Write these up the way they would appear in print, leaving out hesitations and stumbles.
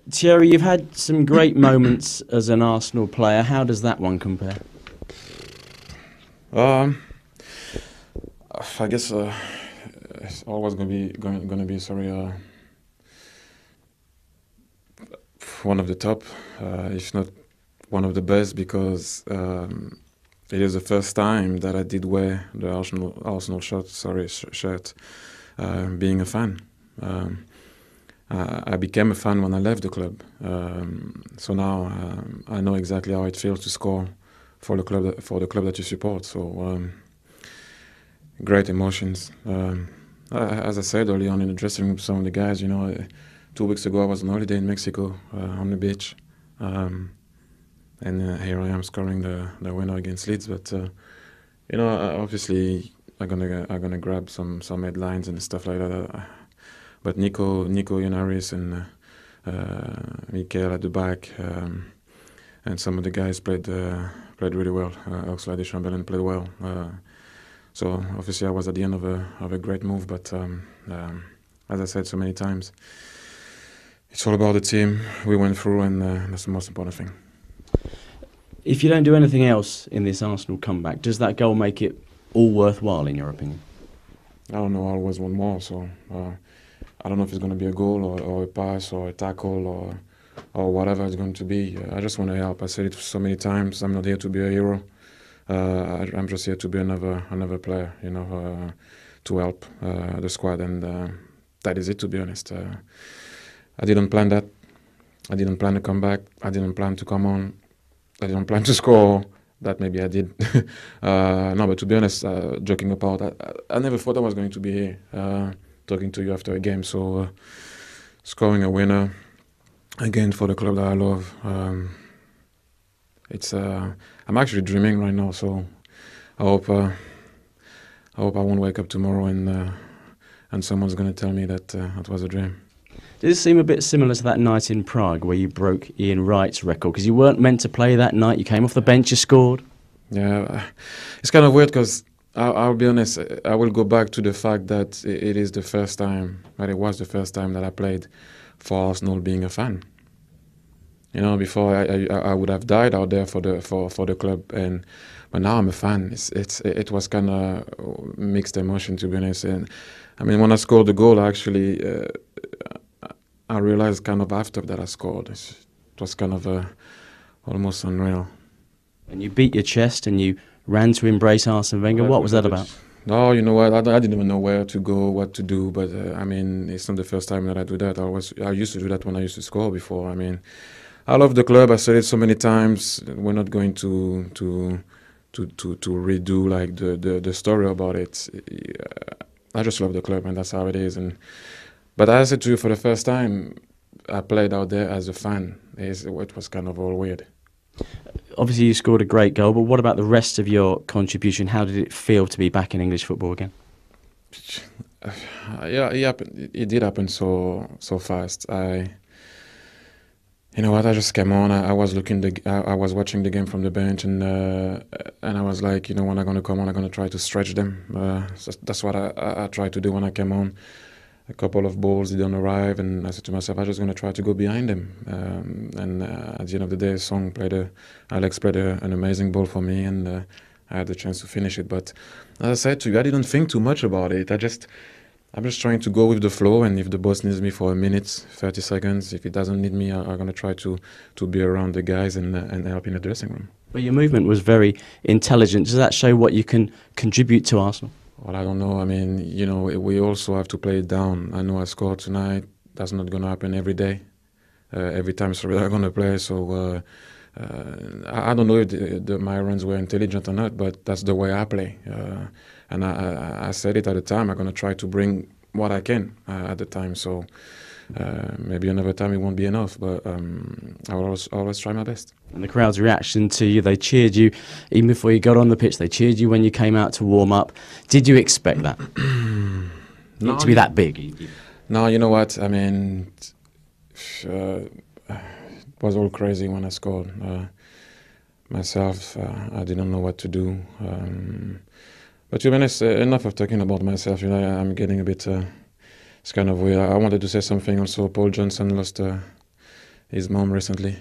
Thierry, you've had some great moments as an Arsenal player. How does that one compare? Um, I guess it's always gonna be sorry one of the top, if not one of the best, because it is the first time that I did wear the Arsenal shirt. Being a fan, I became a fan when I left the club. So now I know exactly how it feels to score for the club that you support. So great emotions. As I said earlier on in the dressing room, with some of the guys, 2 weeks ago I was on holiday in Mexico on the beach, and here I am scoring the winner against Leeds. But obviously I'm gonna grab some headlines and stuff like that. But Nico Yanaris and Mikel at the back, and some of the guys played really well. Oxlade-Chamberlain played well. So obviously I was at the end of a great move. But as I said so many times, it's all about the team we went through, and that's the most important thing. If you don't do anything else in this Arsenal comeback, does that goal make it all worthwhile, in your opinion? I don't know. I always want more. So I don't know if it's going to be a goal or a pass or a tackle or whatever it's going to be. I just want to help. I said it so many times. I'm not here to be a hero. I'm just here to be another player. To help the squad, and that is it. To be honest, I didn't plan that. I didn't plan to come back. I didn't plan to come on. I didn't plan to score. That maybe I did. No, but to be honest, joking apart, I never thought I was going to be here talking to you after a game. So scoring a winner again for the club that I love. I'm actually dreaming right now. So I hope I won't wake up tomorrow and someone's going to tell me that it was a dream. Does it seem a bit similar to that night in Prague where you broke Ian Wright's record? Because you weren't meant to play that night. You came off the bench, you scored. Yeah, it's kind of weird because I'll be honest, I will go back to the fact that it is the first time, but it was the first time that I played for Arsenal being a fan. Before I would have died out there for the club, but now I'm a fan. It was kind of mixed emotion, to be honest. And I mean, when I scored the goal, actually, I realized kind of after that I scored. It was kind of almost unreal. And you beat your chest and you ran to embrace Arsene Wenger. What was that about? No, you know what? I didn't even know where to go, what to do. But I mean, it's not the first time that I do that. I used to do that when I used to score before. I mean, I love the club. I said it so many times. We're not going to redo like the story about it. I just love the club, and that's how it is. But as I said to you, for the first time, I played out there as a fan. It was kind of all weird. Obviously, you scored a great goal, but what about the rest of your contribution? How did it feel to be back in English football again? Yeah, it did happen so fast. You know what? I just came on. I was watching the game from the bench, and I was like, when I'm gonna come on, I'm gonna try to stretch them. That's what I tried to do when I came on. A couple of balls didn't arrive, and I said to myself, I'm just gonna try to go behind them. And at the end of the day, Alex played an amazing ball for me, and I had the chance to finish it. But as I said to you, I didn't think too much about it. I'm just trying to go with the flow, and if the boss needs me for a minute, 30 seconds, if he doesn't need me, I'm going to try to be around the guys and help in the dressing room. But your movement was very intelligent. Does that show what you can contribute to Arsenal? Well, I don't know. I mean, we also have to play it down. I know I scored tonight. That's not going to happen every day. Every time I'm going to play. So I don't know if my runs were intelligent or not, but that's the way I play. And I said it at the time. I'm going to try to bring what I can at the time. So maybe another time it won't be enough, but I will always try my best. And the crowd's reaction to you, they cheered you even before you got on the pitch. They cheered you when you came out to warm up. Did you expect that? No, to be that big? No, you know what? I mean, it was all crazy when I scored. Myself, I didn't know what to do. But to be honest, enough of talking about myself. I'm getting a bit. It's kind of weird. I wanted to say something also. Paul Johnson lost his mom recently.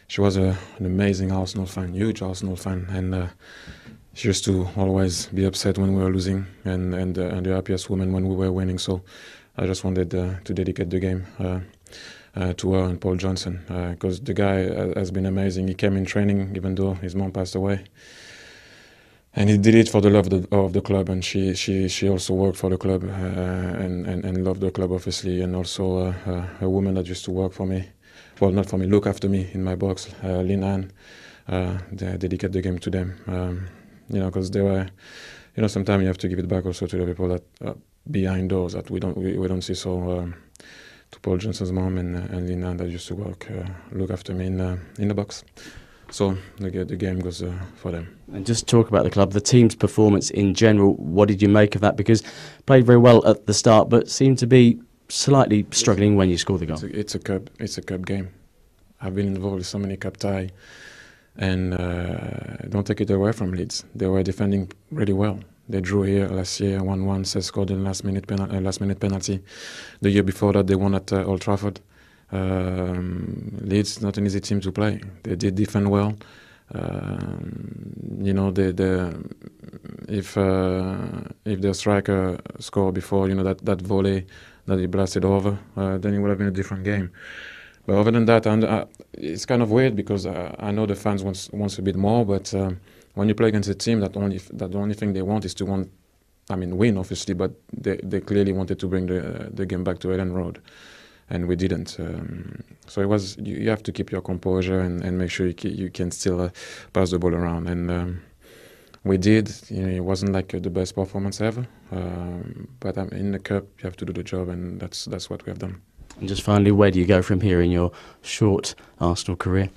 She was an amazing Arsenal fan, huge Arsenal fan, and she used to always be upset when we were losing, and the happiest woman when we were winning. So I just wanted to dedicate the game to her and Paul Johnson, because the guy has been amazing. He came in training even though his mom passed away, and he did it for the love of the club. And she also worked for the club and loved the club, obviously. And also a woman that used to work for me, well, not for me, look after me in my box, Lynn Ann. They dedicate the game to them, because they were, sometimes you have to give it back also to the people that are behind doors that we don't see. So to Paul Johnson's mom and Lynn Ann that used to look after me in the box. So the game goes for them. And just talk about the club, the team's performance in general. What did you make of that? Because played very well at the start, but seemed to be slightly struggling when you scored the goal. It's a cup game. I've been involved with so many cup tie, and don't take it away from Leeds. They were defending really well. They drew here last year 1-1. Cesc scored in last minute penalty. The year before that, they won at Old Trafford. Leeds not an easy team to play. They did defend well. If their striker scored before, that volley that he blasted over, then it would have been a different game. But other than that, it's kind of weird because I know the fans wants a bit more, but when you play against a team that the only thing they want is to win, obviously, but they clearly wanted to bring the game back to Ellen Road. And we didn't. So it was. You have to keep your composure and make sure you can still pass the ball around. And we did. It wasn't like the best performance ever, but in the cup you have to do the job, and that's what we have done. And just finally, where do you go from here in your short Arsenal career?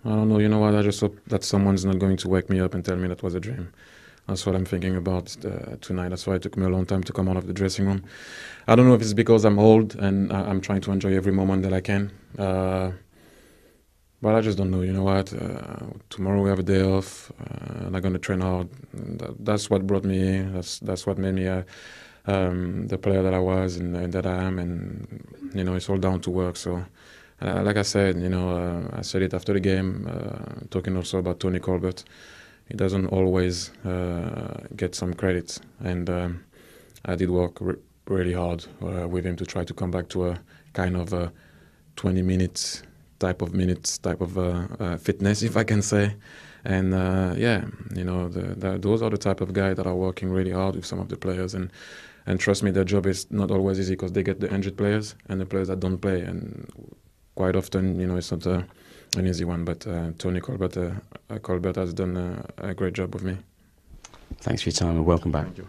I don't know. You know what? I just hope that someone's not going to wake me up and tell me that was a dream. That's what I'm thinking about tonight. That's why it took me a long time to come out of the dressing room. I don't know if it's because I'm old and I'm trying to enjoy every moment that I can. But I just don't know. You know what? Tomorrow we have a day off. And I'm going to train hard. That's what brought me here. That's what made me the player that I was and that I am. And, it's all down to work. So, like I said, I said it after the game, talking also about Tony Colbert. He doesn't always get some credit, and I did work really hard with him to try to come back to a kind of 20 minutes type of fitness, if I can say. And those are the type of guys that are working really hard with some of the players, and trust me, their job is not always easy because they get the injured players and the players that don't play, and quite often, it's not an easy one, but Tony Colbert has done a great job with me. Thanks for your time and welcome back. Thank you.